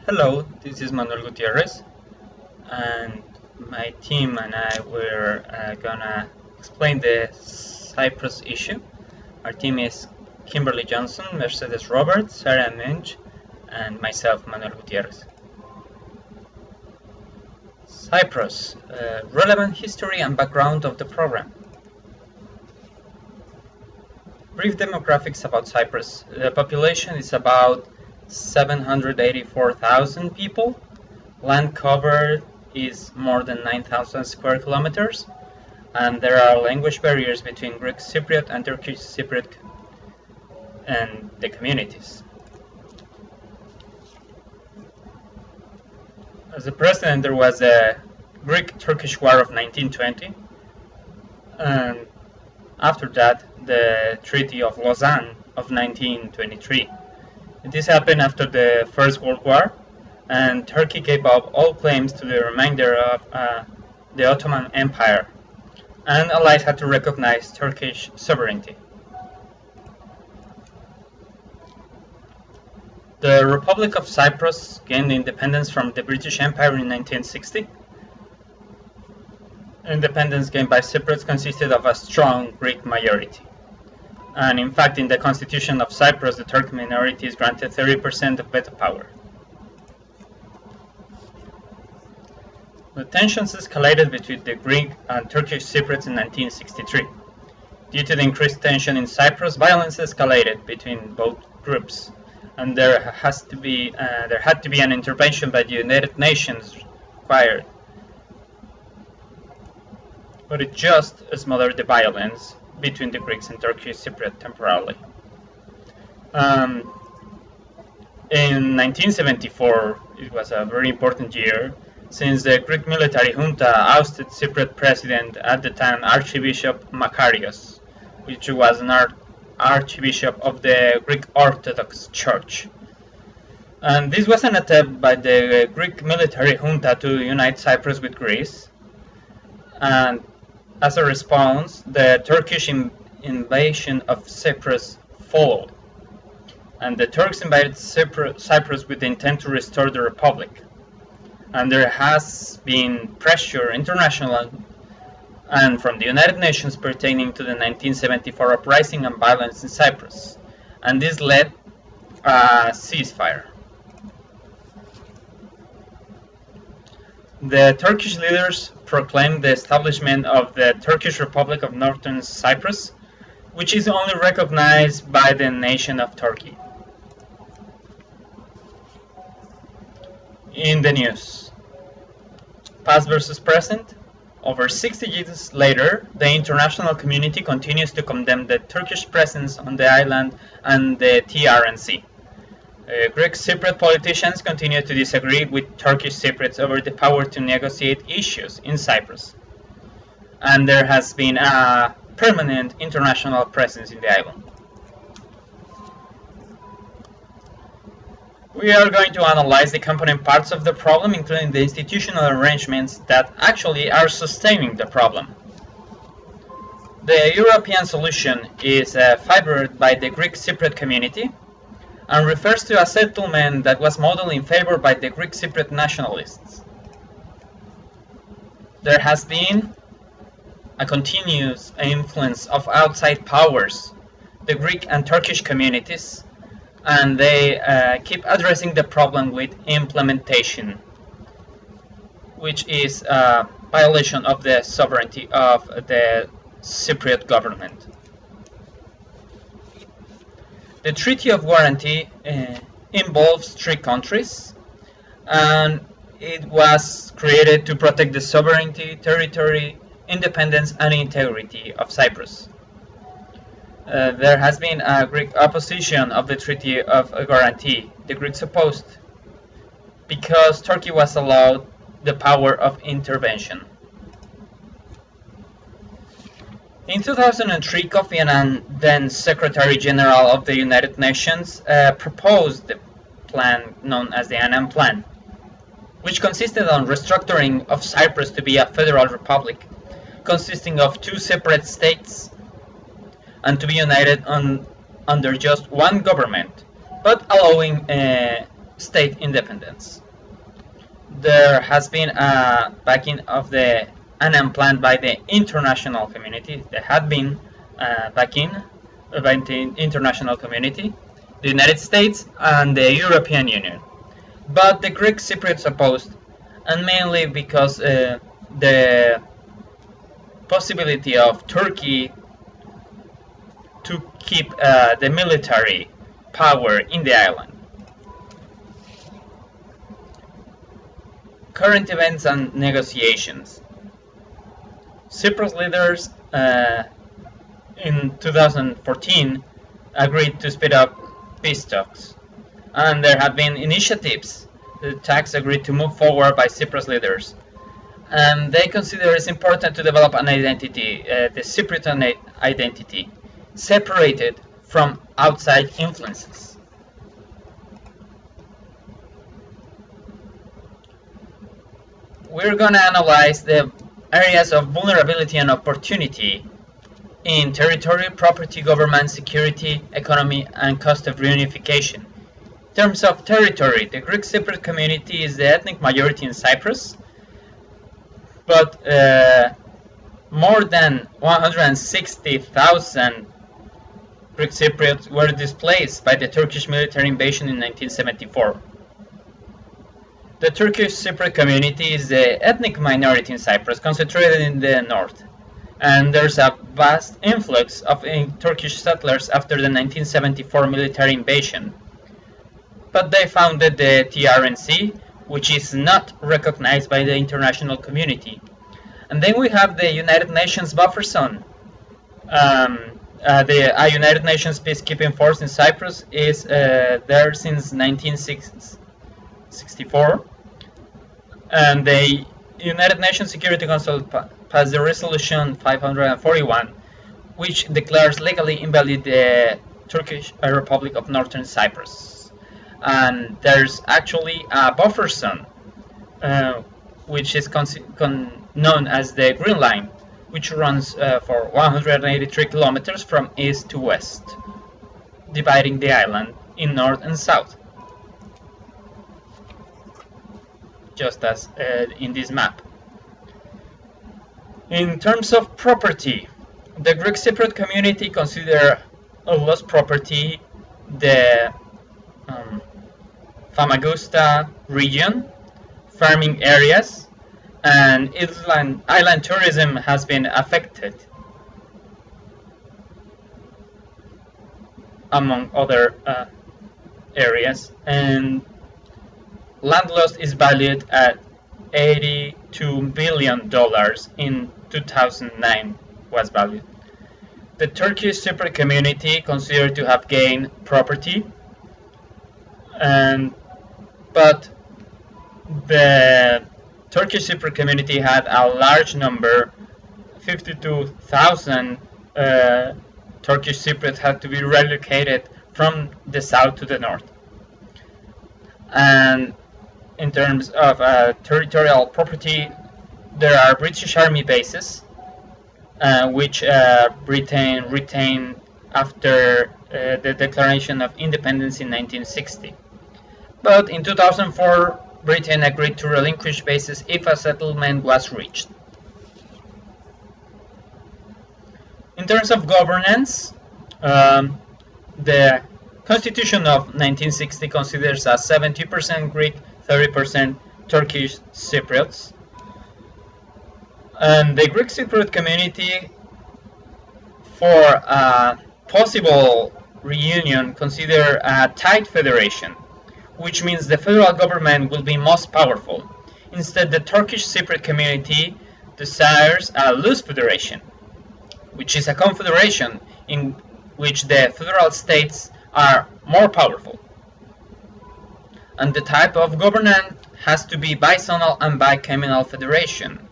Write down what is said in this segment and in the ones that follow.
Hello, this is Manuel Gutierrez, and my team and I were gonna explain the Cyprus issue. Our team is Kimberly Johnson, Mercedes Roberts, Sarah Minch, and myself, Manuel Gutierrez. Cyprus, relevant history and background of the program. Brief demographics about Cyprus. The population is about 784,000 people. Land covered is more than 9,000 square kilometers, and there are language barriers between Greek Cypriot and Turkish Cypriot and the communities. As a precedent, there was a Greek-Turkish War of 1920, and after that, the Treaty of Lausanne of 1923. This happened after the First World War, and Turkey gave up all claims to the remainder of the Ottoman Empire, and allies had to recognize Turkish sovereignty. The Republic of Cyprus gained independence from the British Empire in 1960. Independence gained by Cyprus consisted of a strong Greek majority. And in fact, in the constitution of Cyprus, the Turkic minority is granted 30% of veto power. The tensions escalated between the Greek and Turkish Cypriots in 1963. Due to the increased tension in Cyprus, violence escalated between both groups, and there had to be an intervention by the United Nations required. But it just smothered the violence between the Greeks and Turkish Cypriot temporarily. In 1974, it was a very important year, since the Greek military junta ousted Cypriot president at the time Archbishop Makarios, which was an archbishop of the Greek Orthodox Church. And this was an attempt by the Greek military junta to unite Cyprus with Greece, and as a response, the Turkish invasion of Cyprus followed, and the Turks invaded Cyprus with the intent to restore the republic. And there has been pressure international and from the United Nations pertaining to the 1974 uprising and violence in Cyprus, and this led a ceasefire. The Turkish leaders proclaimed the establishment of the Turkish Republic of Northern Cyprus, which is only recognized by the nation of Turkey. In the news, past versus present, over 60 years later, the international community continues to condemn the Turkish presence on the island and the TRNC. Greek Cypriot politicians continue to disagree with Turkish Cypriots over the power to negotiate issues in Cyprus, and there has been a permanent international presence in the island. We are going to analyze the component parts of the problem, including the institutional arrangements that actually are sustaining the problem. The European solution is favored by the Greek Cypriot community, and refers to a settlement that was modeled in favor by the Greek Cypriot nationalists. There has been a continuous influence of outside powers, the Greek and Turkish communities, and they keep addressing the problem with implementation, which is a violation of the sovereignty of the Cypriot government. The Treaty of Warranty involves three countries, and it was created to protect the sovereignty, territory, independence, and integrity of Cyprus. There has been a Greek opposition of the Treaty of Guarantee. The Greeks opposed because Turkey was allowed the power of intervention. In 2003, Kofi Annan, then Secretary General of the United Nations, proposed the plan known as the Annan Plan, which consisted on restructuring of Cyprus to be a federal republic, consisting of two separate states, and to be united under just one government, but allowing state independence. There has been a backing of the Annan Plan by the international community. There had been backing by the international community, the United States and the European Union. But the Greek Cypriots opposed, and mainly because the possibility of Turkey to keep the military power in the island. Current events and negotiations. Cyprus leaders in 2014 agreed to speed up peace talks, and there have been initiatives. The talks agreed to move forward by Cyprus leaders, and they consider it's important to develop an identity, the Cypriot identity, separated from outside influences. We're going to analyze the areas of vulnerability and opportunity in territory, property, government, security, economy, and cost of reunification. In terms of territory, the Greek Cypriot community is the ethnic majority in Cyprus, but more than 160,000 Greek Cypriots were displaced by the Turkish military invasion in 1974. The Turkish Cypriot community is the ethnic minority in Cyprus, concentrated in the north, and there's a vast influx of Turkish settlers after the 1974 military invasion. But they founded the TRNC, which is not recognized by the international community. And then we have the United Nations buffer zone. The United Nations peacekeeping force in Cyprus is there since 1964, and the United Nations Security Council passed the Resolution 541, which declares legally invalid the Turkish Republic of Northern Cyprus. And there's actually a buffer zone, which is known as the Green Line, which runs for 183 kilometers from east to west, dividing the island in north and south, just as in this map. In terms of property, the Greek Cypriot community consider a lost property the Famagusta region, farming areas, and island tourism has been affected, among other areas, and land loss is valued at $82 billion in 2009 was valued. The Turkish Cypriot community considered to have gained property, but the Turkish Cypriot community had a large number, 52,000 Turkish Cypriots had to be relocated from the south to the north. And in terms of territorial property, there are British Army bases, which Britain retained after the Declaration of Independence in 1960. But in 2004, Britain agreed to relinquish bases if a settlement was reached. In terms of governance, the Constitution of 1960 considers a 70% Greek, 30% Turkish Cypriots. And the Greek Cypriot community, for a possible reunion, consider a tight federation, which means the federal government will be most powerful. Instead, the Turkish Cypriot community desires a loose federation, which is a confederation in which the federal states are more powerful. And the type of governance has to be bizonal and bicameral federation,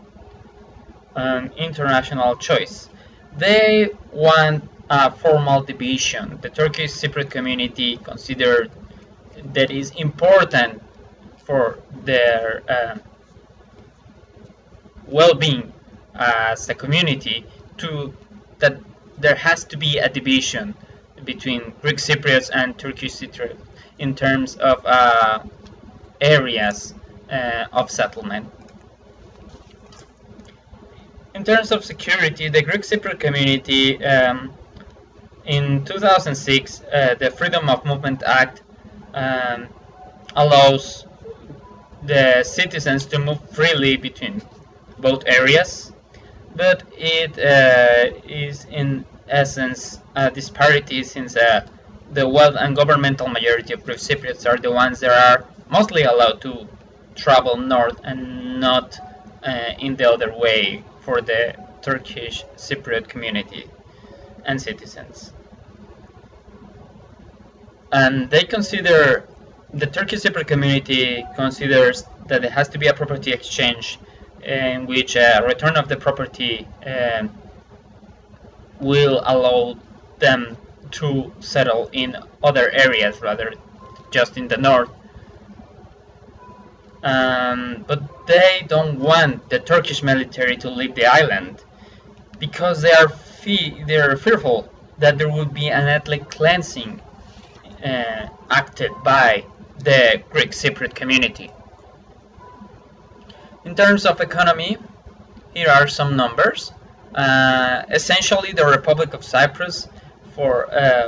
an international choice. They want a formal division. The Turkish Cypriot community considered that is important for their well-being as a community that there has to be a division between Greek Cypriots and Turkish Cypriots in terms of areas of settlement. In terms of security, the Greek Cypriot community in 2006, the Freedom of Movement Act allows the citizens to move freely between both areas, but it is in essence a disparity, since the wealth and governmental majority of Greek Cypriots are the ones that are mostly allowed to travel north and not in the other way for the Turkish Cypriot community and citizens. And they consider, the Turkish Cypriot community considers that there has to be a property exchange in which a return of the property will allow them to settle in other areas rather just in the north. But they don't want the Turkish military to leave the island because they are fearful that there would be an ethnic cleansing acted by the Greek Cypriot community. In terms of economy, here are some numbers. Essentially, the Republic of Cyprus, for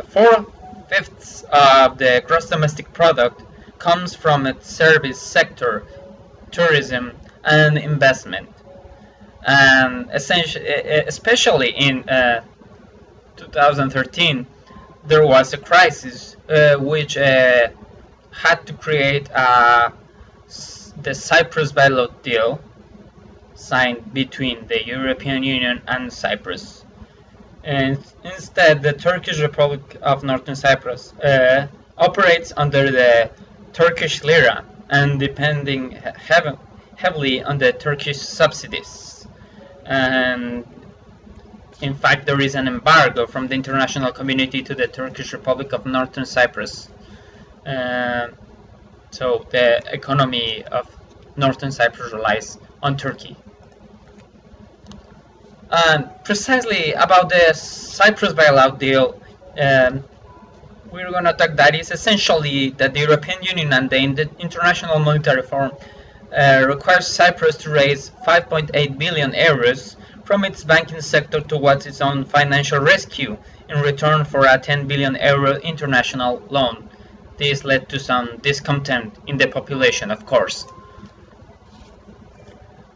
4/5 of the gross domestic product, comes from its service sector, tourism, and investment. And especially in 2013, there was a crisis which had to create the Cyprus bailout deal signed between the European Union and Cyprus. And instead, the Turkish Republic of Northern Cyprus operates under the Turkish lira and depending heavily on the Turkish subsidies. And in fact, there is an embargo from the international community to the Turkish Republic of Northern Cyprus. So the economy of Northern Cyprus relies on Turkey. And precisely about the Cyprus bailout deal, we're going to talk that is essentially that the European Union and the International Monetary Fund requires Cyprus to raise 5.8 billion euros from its banking sector towards its own financial rescue in return for a 10 billion euro international loan. This led to some discontent in the population, of course.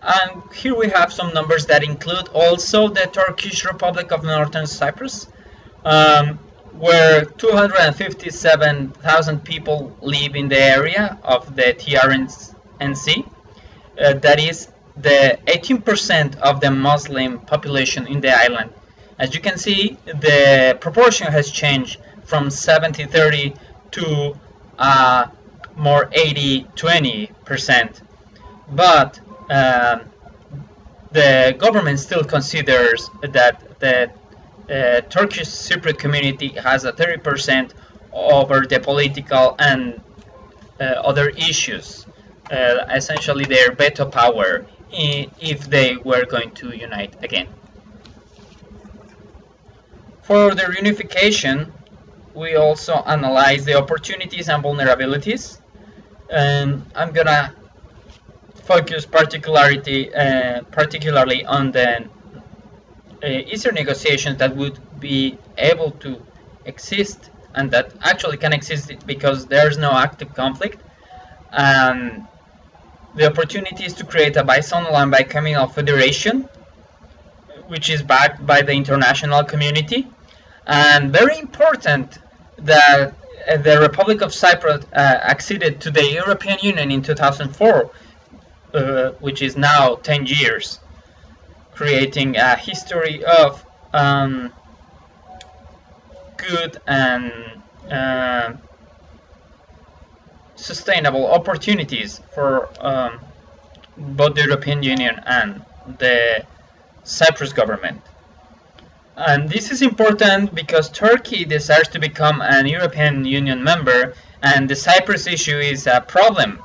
And here we have some numbers that include also the Turkish Republic of Northern Cyprus, where 257,000 people live in the area of the TRNC. That is the 18% of the Muslim population in the island. As you can see, the proportion has changed from 70-30 to more 80-20%. But the government still considers that the Turkish Cypriot community has a 30% over the political and other issues, essentially their veto power if they were going to unite again. For the reunification, we also analyze the opportunities and vulnerabilities, and I'm gonna focus particularly on the easier negotiations that would be able to exist and that actually can exist because there's no active conflict. And the opportunity is to create a bizonal and bicommunal federation, which is backed by the international community. And very important that the Republic of Cyprus acceded to the European Union in 2004, which is now 10 years, creating a history of good and sustainable opportunities for both the European Union and the Cyprus government. And this is important because Turkey desires to become an European Union member, and the Cyprus issue is a problem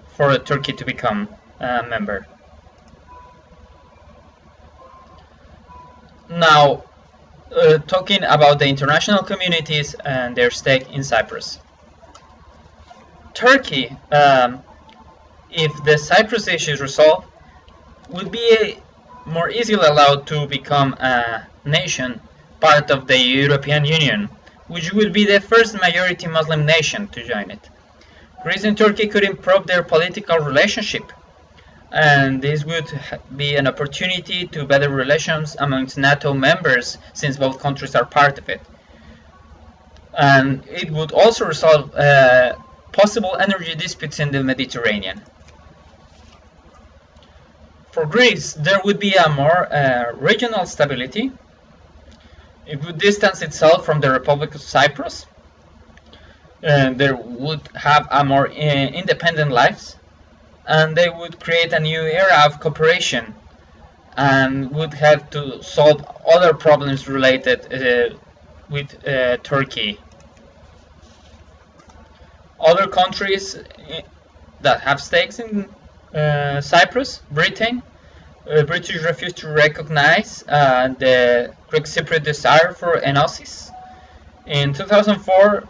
for Turkey to become a member. Now, talking about the international communities and their stake in Cyprus. Turkey if the Cyprus issue is resolved, would be more easily allowed to become a nation part of the European Union, which would be the first majority Muslim nation to join it. Greece and Turkey could improve their political relationship, and this would be an opportunity to better relations amongst NATO members, since both countries are part of it. And it would also resolve possible energy disputes in the Mediterranean. For Greece, there would be a more regional stability. It would distance itself from the Republic of Cyprus. They would have a more independent lives, and they would create a new era of cooperation and would have to solve other problems related with Turkey. Other countries that have stakes in Cyprus, Britain. British refused to recognize the Greek Cypriot desire for enosis. In 2004,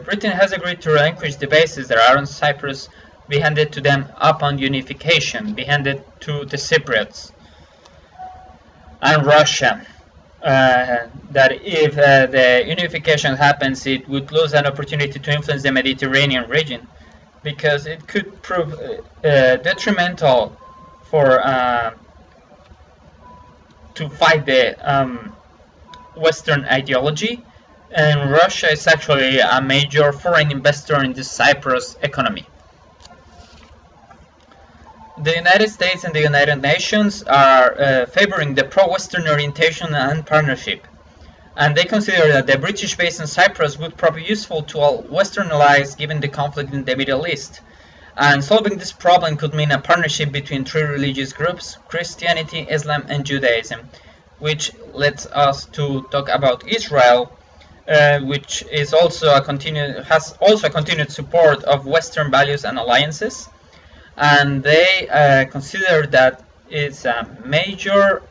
Britain has agreed to relinquish the bases that are on Cyprus, be handed to them upon unification, be handed to the Cypriots. And Russia, that if the unification happens, it would lose an opportunity to influence the Mediterranean region, because it could prove detrimental for to fight the Western ideology, and Russia is actually a major foreign investor in the Cyprus economy. The United States and the United Nations are favoring the pro-Western orientation and partnership, and they consider that the British base in Cyprus would prove useful to all Western allies given the conflict in the Middle East. And solving this problem could mean a partnership between three religious groups: Christianity, Islam, and Judaism, which leads us to talk about Israel, which is also has also a continued support of Western values and alliances, and they consider that it's a major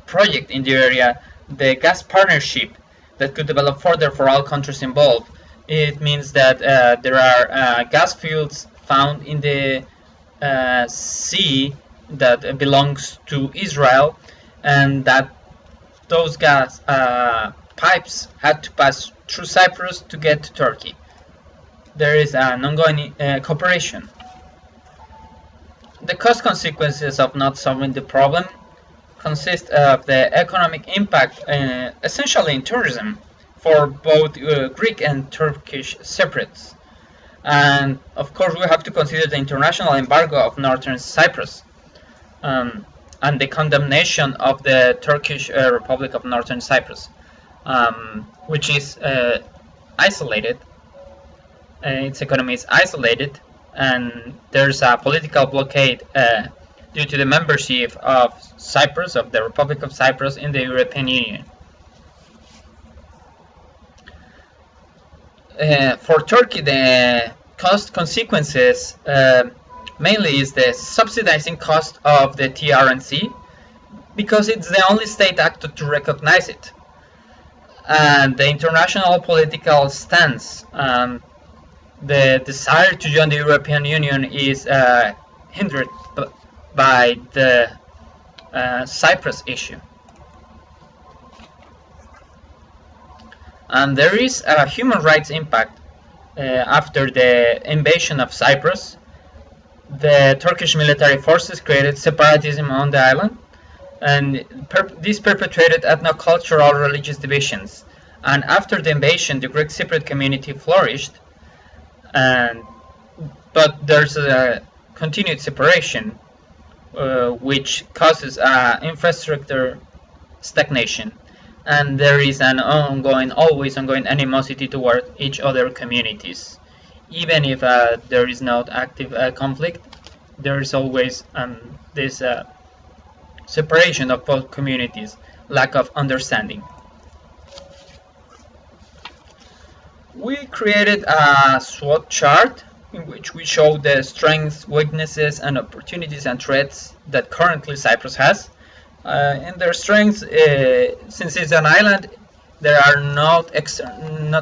project in the area, the gas partnership that could develop further for all countries involved. It means that there are gas fields found in the sea that belongs to Israel, and that those gas pipes had to pass through Cyprus to get to Turkey. There is an ongoing cooperation. The cost consequences of not solving the problem consist of the economic impact, essentially in tourism, for both Greek and Turkish Cypriots. And of course we have to consider the international embargo of Northern Cyprus, and the condemnation of the Turkish Republic of Northern Cyprus, which is isolated. Its economy is isolated, and there's a political blockade due to the membership of Cyprus, of the Republic of Cyprus, in the European Union. For Turkey, the cost consequences mainly is the subsidizing cost of the TRNC, because it's the only state actor to recognize it, and the international political stance. The desire to join the European Union is hindered by the Cyprus issue. And there is a human rights impact after the invasion of Cyprus. The Turkish military forces created separatism on the island, and this perpetuated ethno-cultural religious divisions. And after the invasion, the Greek Cypriot community flourished, but there's a continued separation, which causes infrastructure stagnation, and there is an always ongoing animosity toward each other communities. Even if there is not active conflict, there is always this separation of both communities, lack of understanding. We created a SWOT chart in which we show the strengths, weaknesses, and opportunities and threats that currently Cyprus has. And their strengths, since it's an island, there are not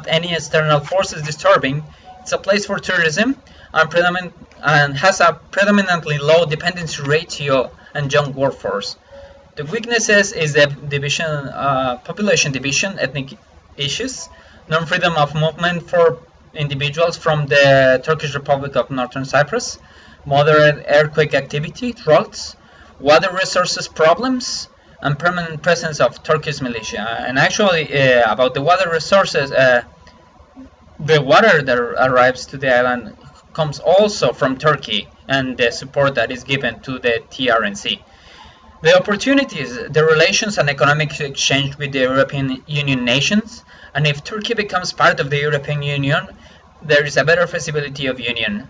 any external forces disturbing It's a place for tourism and has a predominantly low dependency ratio and young workforce. The weaknesses is the population division, ethnic issues, non-freedom of movement for individuals from the Turkish Republic of Northern Cyprus, moderate earthquake activity, droughts, water resources problems, and permanent presence of Turkish militia. And actually, about the water resources, the water that arrives to the island comes also from Turkey and the support that is given to the TRNC. The opportunities, the relations and economic exchange with the European Union nations, and if Turkey becomes part of the European Union, there is a better feasibility of union.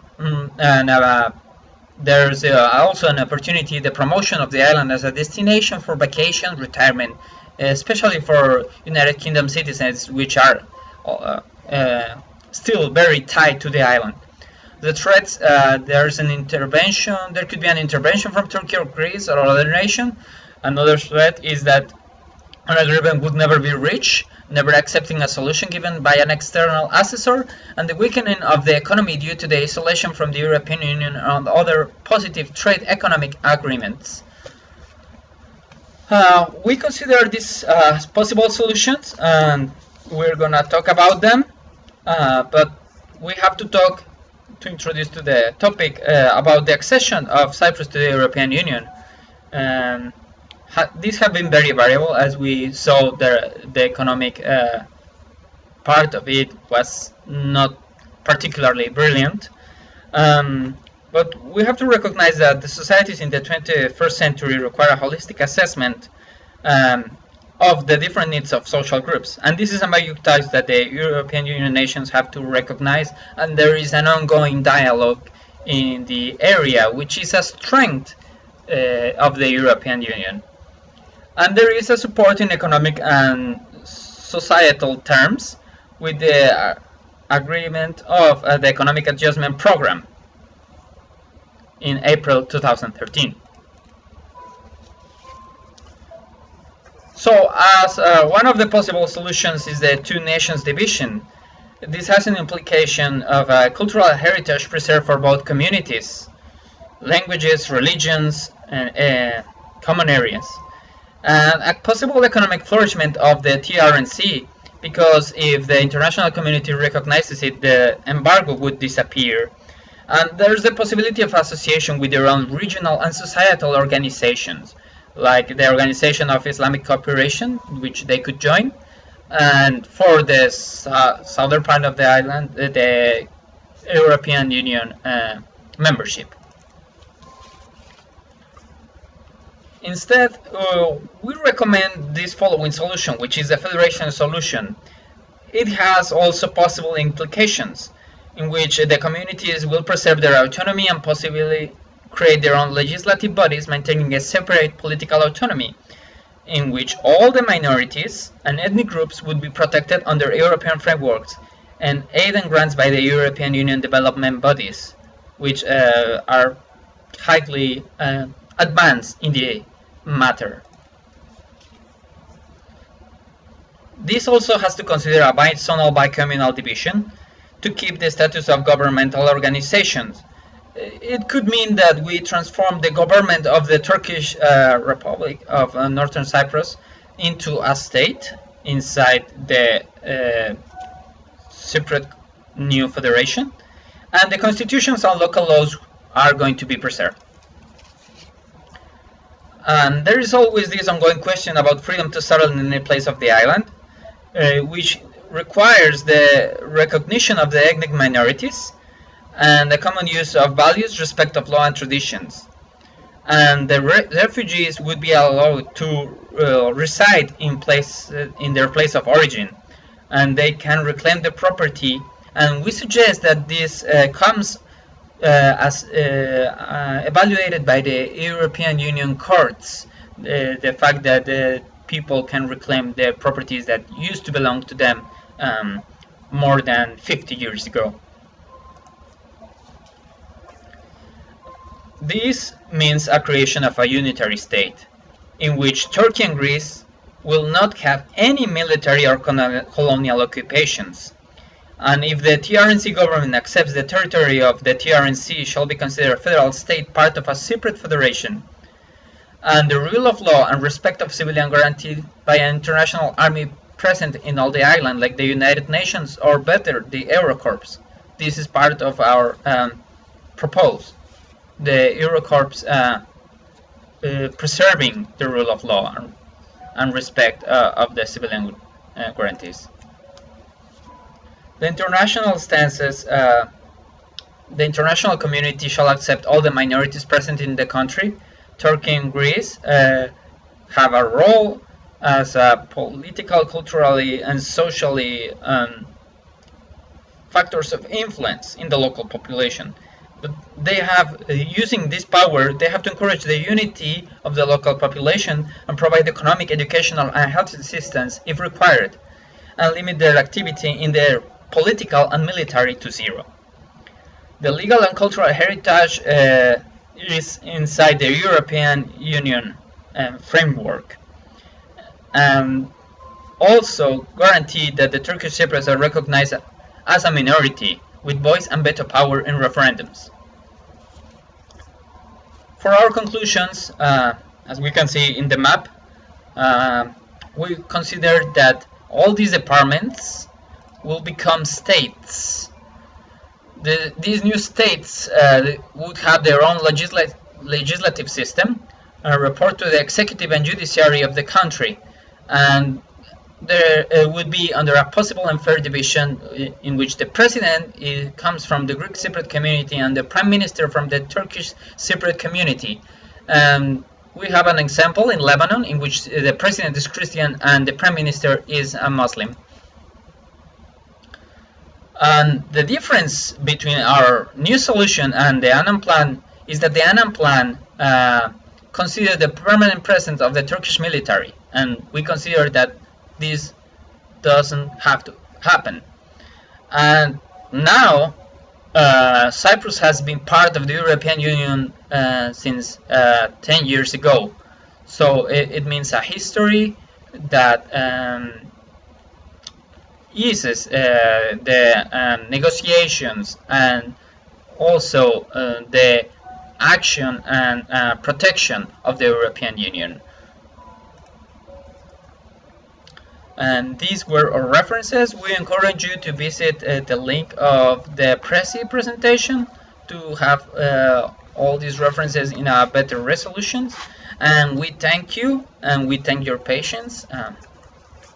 There's also an opportunity, the promotion of the island as a destination for vacation, retirement, especially for United Kingdom citizens, which are still very tied to the island. The threats, there could be an intervention from Turkey or Greece or other nation. Another threat is that an agreement would never be reached, never accepting a solution given by an external assessor, and the weakening of the economy due to the isolation from the European Union and other positive trade economic agreements. We consider these possible solutions, and we're gonna talk about them, but we have to introduce to the topic about the accession of Cyprus to the European Union. These have been very variable, as we saw the economic part of it was not particularly brilliant. But we have to recognize that the societies in the 21st century require a holistic assessment of the different needs of social groups. And this is a major task that the European Union nations have to recognize, and there is an ongoing dialogue in the area, which is a strength of the European Union. And there is a support in economic and societal terms with the agreement of the Economic Adjustment Program in April 2013. So, as one of the possible solutions is the two nations division, this has an implication of cultural heritage preserved for both communities, languages, religions, and common areas. And a possible economic flourishment of the TRNC, because if the international community recognizes it, the embargo would disappear. And there's the possibility of association with their own regional and societal organizations, like the Organization of Islamic Cooperation, which they could join, and for the southern part of the island, the European Union membership. Instead, we recommend this following solution, which is the federation solution. It has also possible implications, in which the communities will preserve their autonomy and possibly create their own legislative bodies, maintaining a separate political autonomy, in which all the minorities and ethnic groups would be protected under European frameworks and aid and grants by the European Union development bodies, which are highly advanced in the matter. This also has to consider a bizonal bicommunal division to keep the status of governmental organizations. It could mean that we transform the government of the Turkish Republic of Northern Cyprus into a state inside the separate new federation, and the constitutions and local laws are going to be preserved. And there is always this ongoing question about freedom to settle in any place of the island, which requires the recognition of the ethnic minorities and the common use of values, respect of law and traditions. And the refugees would be allowed to reside in their place of origin, and they can reclaim the property. And we suggest that this comes as evaluated by the European Union courts, the fact that people can reclaim their properties that used to belong to them more than 50 years ago. This means a creation of a unitary state, in which Turkey and Greece will not have any military or colonial occupations, And if the TRNC government accepts the territory of the TRNC shall be considered a federal state part of a separate federation, and the rule of law and respect of civilian guaranteed by an international army present in all the island, like the United Nations, or better, the Eurocorps. This is part of our proposal. The Eurocorps preserving the rule of law and respect of the civilian guarantees. The international stances, the international community shall accept all the minorities present in the country. Turkey and Greece have a role as political, culturally, and socially factors of influence in the local population. But they have, using this power, they have to encourage the unity of the local population and provide economic, educational, and health assistance if required, and limit their activity in their political and military to zero. The legal and cultural heritage is inside the European Union framework, and also guarantee that the Turkish Cypriots are recognized as a minority with voice and veto power in referendums. For our conclusions, as we can see in the map, we consider that all these departments will become states. These new states would have their own legislative system, report to the executive and judiciary of the country, and there would be under a possible and fair division in which the president comes from the Greek Cypriot community and the prime minister from the Turkish Cypriot community. We have an example in Lebanon in which the president is Christian and the prime minister is a Muslim. And the difference between our new solution and the Annan plan is that the Annan plan considers the permanent presence of the Turkish military, and we consider that this doesn't have to happen. And now Cyprus has been part of the European Union since 10 years ago. So it means a history that eases the negotiations and also the action and protection of the European Union. And these were our references. We encourage you to visit the link of the Prezi presentation to have all these references in a better resolution. And we thank you, and we thank your patience,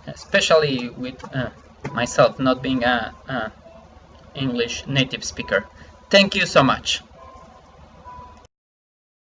especially with myself not being an English native speaker. Thank you so much.